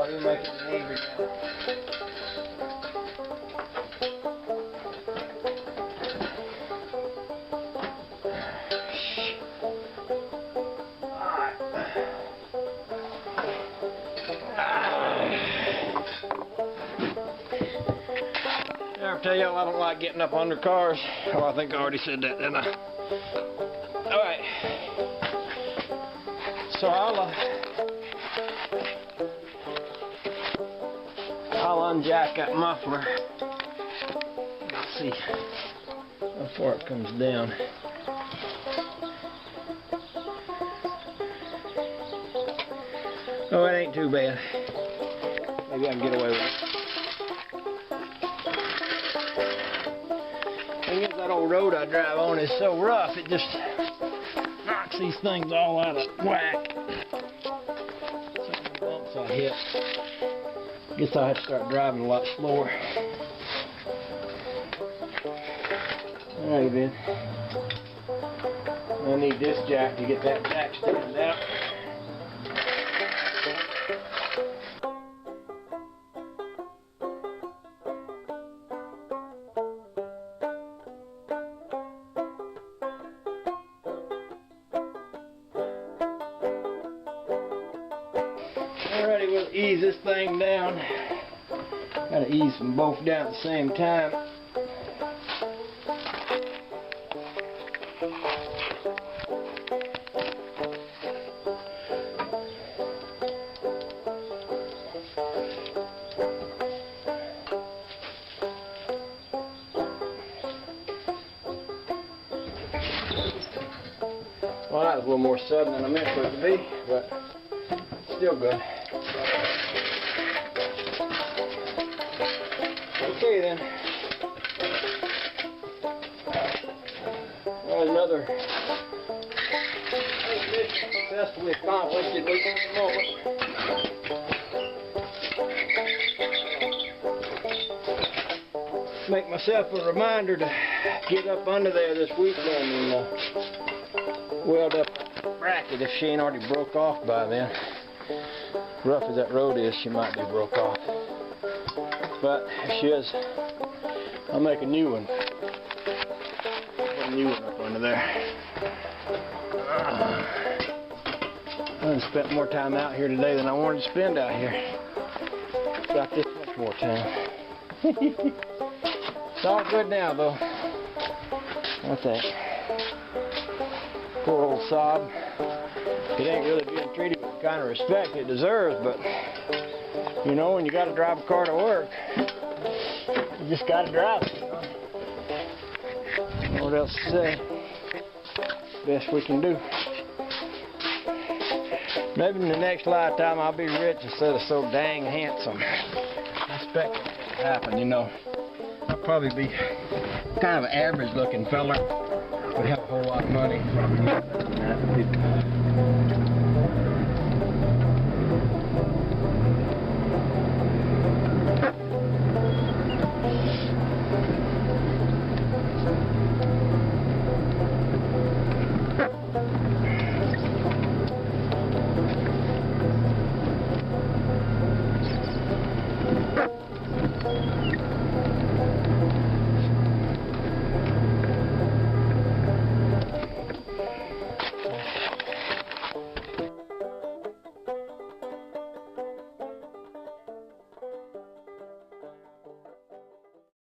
Oh, you're making it easier now. I tell y'all I don't like getting up under cars. Oh, I think I already said that, didn't I? Alright. So I'll unjack that muffler. Let's see how far it comes down. Oh, it ain't too bad. Maybe I can get away with it. Thing is, that old road I drive on is so rough, it just knocks these things all out of whack. Some of the bumps I hit. Guess I have to start driving a lot slower. Alright then. I need this jack to get that jack straightened out. Alrighty, we'll ease this thing down. Gotta ease them both down at the same time. Well, that was a little more sudden than I meant for it to be, but still good. Okay then. Well, another mission successfully accomplished at least at the moment. Make myself a reminder to get up under there this weekend and weld up the bracket if she ain't already broke off by then. Rough as that road is, she might be broke off. But if she is, I'll make a new one. Put a new one up under there. I spent more time out here today than I wanted to spend out here. Got this much more time. It's all good now though. I think. Poor old Saab. It ain't really being treated with the kind of respect it deserves, but you know, when you got to drive a car to work, you just got to drive it. You know what else to say? Best we can do. Maybe in the next lifetime I'll be rich instead of so dang handsome. I expect it to happen, you know. I'll probably be kind of an average looking fella, but have a whole lot of money.